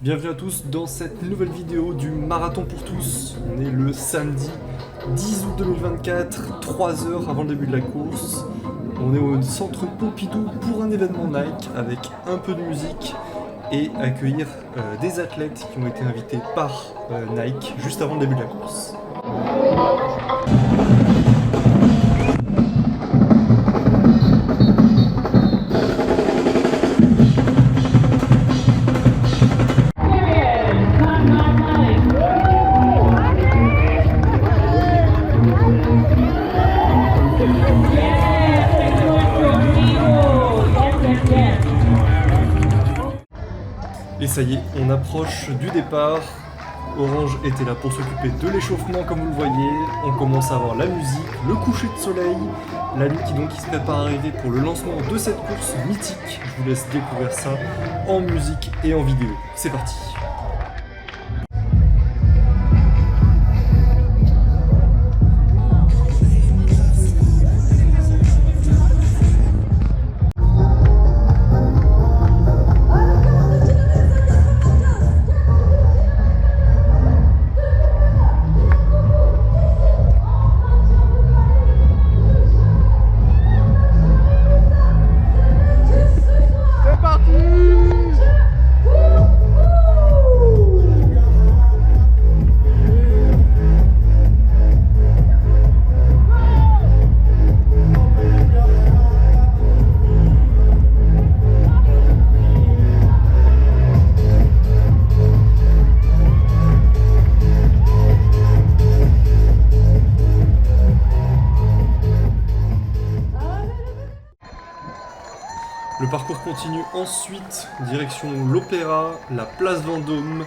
Bienvenue à tous dans cette nouvelle vidéo du Marathon pour tous. On est le samedi 10 août 2024, 3 heures avant le début de la course. On est au centre Pompidou pour un événement Nike avec un peu de musique et accueillir des athlètes qui ont été invités par Nike juste avant le début de la course. Et ça y est, on approche du départ. Orange était là pour s'occuper de l'échauffement comme vous le voyez. On commence à avoir la musique, le coucher de soleil, la nuit qui se prépare à arriver pour le lancement de cette course mythique. Je vous laisse découvrir ça en musique et en vidéo. C'est parti. Le parcours continue ensuite, direction l'Opéra, la place Vendôme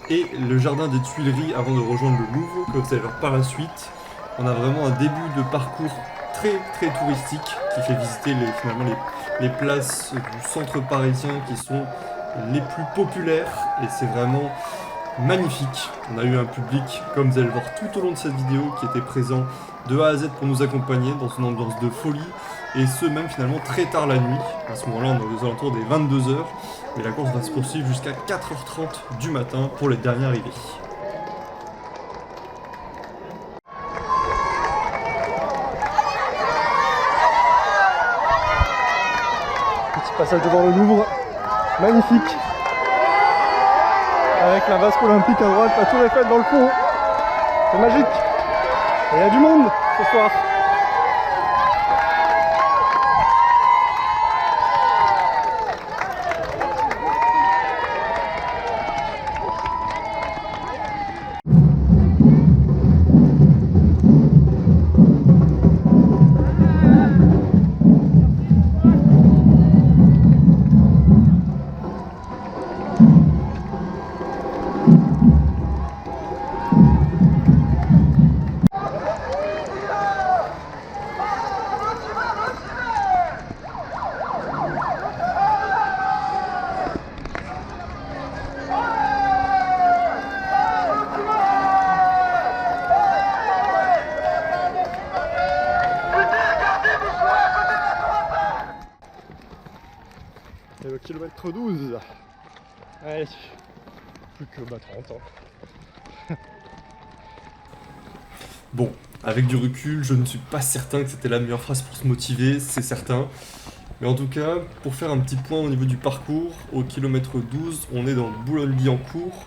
et le jardin des Tuileries avant de rejoindre le Louvre, que vous allez voir par la suite. On a vraiment un début de parcours très touristique qui fait visiter les places du centre parisien qui sont les plus populaires et c'est vraiment magnifique. On a eu un public, comme vous allez le voir tout au long de cette vidéo, qui était présent de A à Z pour nous accompagner dans une ambiance de folie. Et ce même finalement très tard la nuit. À ce moment-là, on est aux alentours des 22h. Mais la course va se poursuivre jusqu'à 4h30 du matin pour les derniers arrivés. Petit passage devant le Louvre. Magnifique. Avec la vasque olympique à droite, la tour Eiffel dans le fond. C'est magique. Et il y a du monde ce soir. Et le kilomètre 12. Allez, plus que 30 ans. Bon, avec du recul, je ne suis pas certain que c'était la meilleure phrase pour se motiver, c'est certain. Mais en tout cas, pour faire un petit point au niveau du parcours, au kilomètre 12, on est dans Boulogne-Billancourt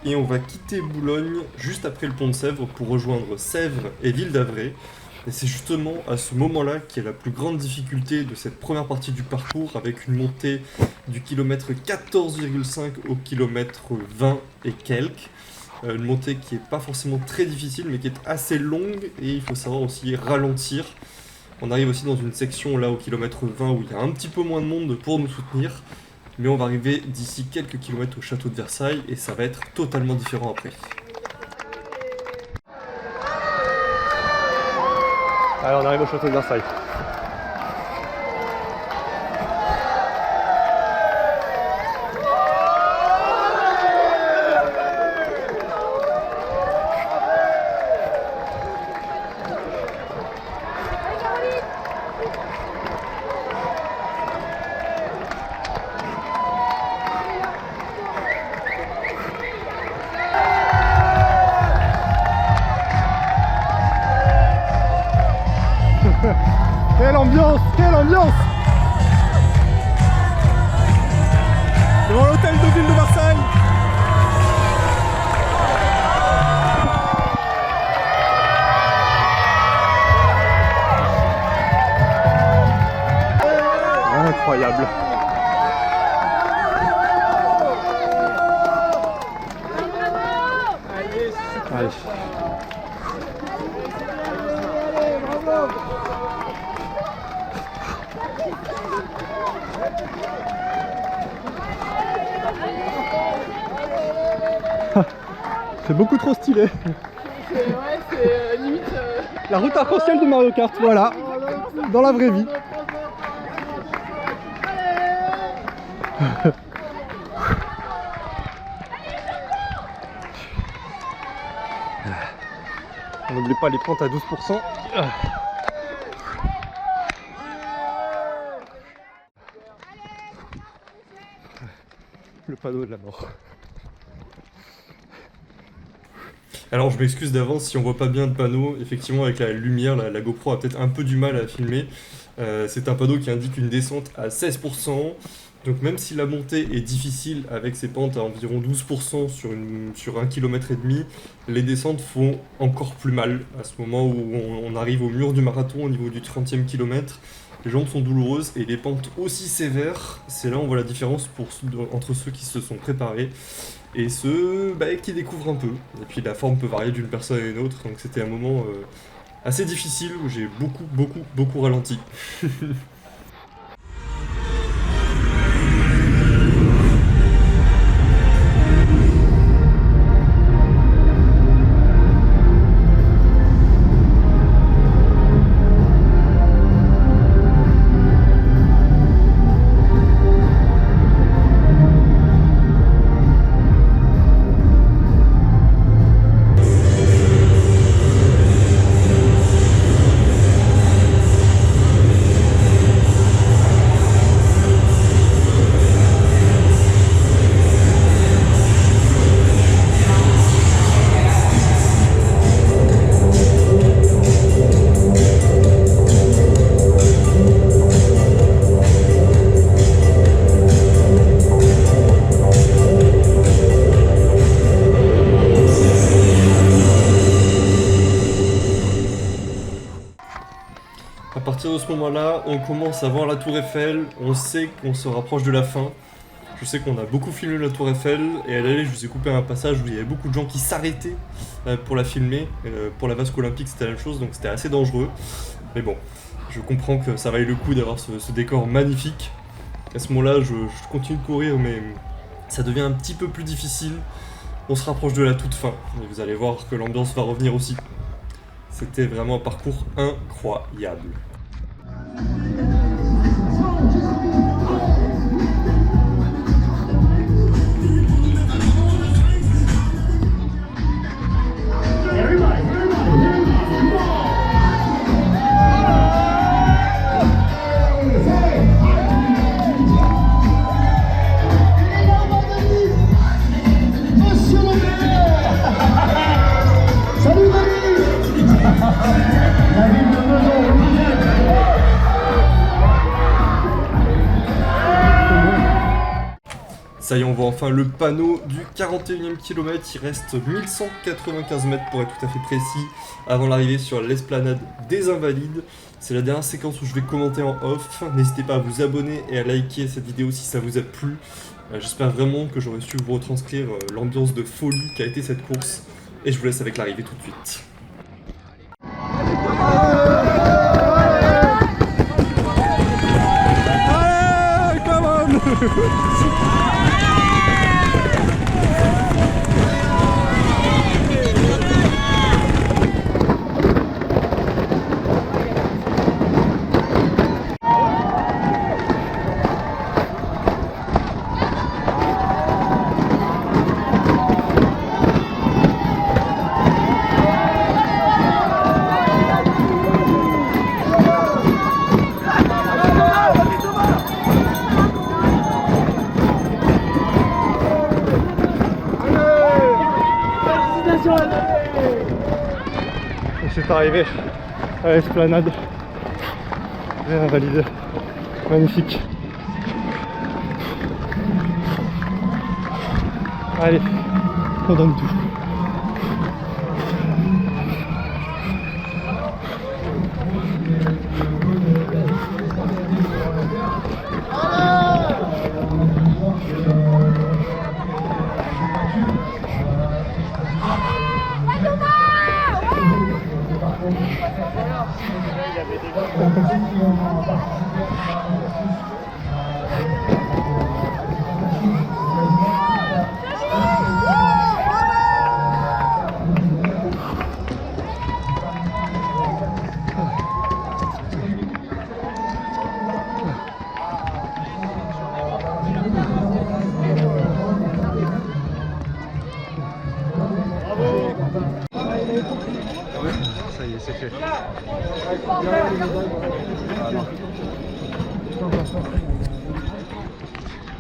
et on va quitter Boulogne juste après le pont de Sèvres pour rejoindre Sèvres et Ville d'Avray. Et c'est justement à ce moment-là qui est la plus grande difficulté de cette première partie du parcours, avec une montée du kilomètre 14,5 au kilomètre 20 et quelques. Une montée qui n'est pas forcément très difficile, mais qui est assez longue, et il faut savoir aussi ralentir. On arrive aussi dans une section là au kilomètre 20 où il y a un petit peu moins de monde pour nous soutenir, mais on va arriver d'ici quelques kilomètres au château de Versailles, et ça va être totalement différent après. Allez, on arrive au château de Versailles. ambiance! Quelle ambiance! Devant l'hôtel de ville de Marseille! Incroyable! Allez. C'est beaucoup trop stylé. C'est limite. La route arc-en-ciel de Mario Kart, voilà. Dans la vraie vie. On n'oublie pas les pentes à 12%. Le panneau de la mort. Alors je m'excuse d'avance si on voit pas bien le panneau, effectivement avec la lumière, la GoPro a peut-être un peu du mal à filmer. C'est un panneau qui indique une descente à 16%, donc même si la montée est difficile avec ses pentes à environ 12% sur 1,5 km, les descentes font encore plus mal à ce moment où on arrive au mur du marathon au niveau du 30e kilomètre. Les jambes sont douloureuses et les pentes aussi sévères, c'est là où on voit la différence entre ceux qui se sont préparés et ceux qui découvrent un peu. Et puis la forme peut varier d'une personne à une autre, donc c'était un moment assez difficile où j'ai beaucoup ralenti. À partir de ce moment-là, on commence à voir la Tour Eiffel, on sait qu'on se rapproche de la fin. Je sais qu'on a beaucoup filmé la Tour Eiffel, et à l'aller, je vous ai coupé un passage où il y avait beaucoup de gens qui s'arrêtaient pour la filmer. Pour la vasque olympique, c'était la même chose, donc c'était assez dangereux. Mais bon, je comprends que ça vaille le coup d'avoir ce décor magnifique. À ce moment-là, je continue de courir, mais ça devient un petit peu plus difficile. On se rapproche de la toute fin, et vous allez voir que l'ambiance va revenir aussi. C'était vraiment un parcours incroyable. Ça y est, on voit enfin le panneau du 41e kilomètre. Il reste 1195 mètres pour être tout à fait précis avant l'arrivée sur l'esplanade des Invalides. C'est la dernière séquence où je vais commenter en off. N'hésitez pas à vous abonner et à liker cette vidéo si ça vous a plu. J'espère vraiment que j'aurai su vous retranscrire l'ambiance de folie qu'a été cette course. Et je vous laisse avec l'arrivée tout de suite. Allez, come on. Et c'est arrivé à l'esplanade Bien valide. Magnifique. Allez, on donne tout. Ça y est, c'est fait.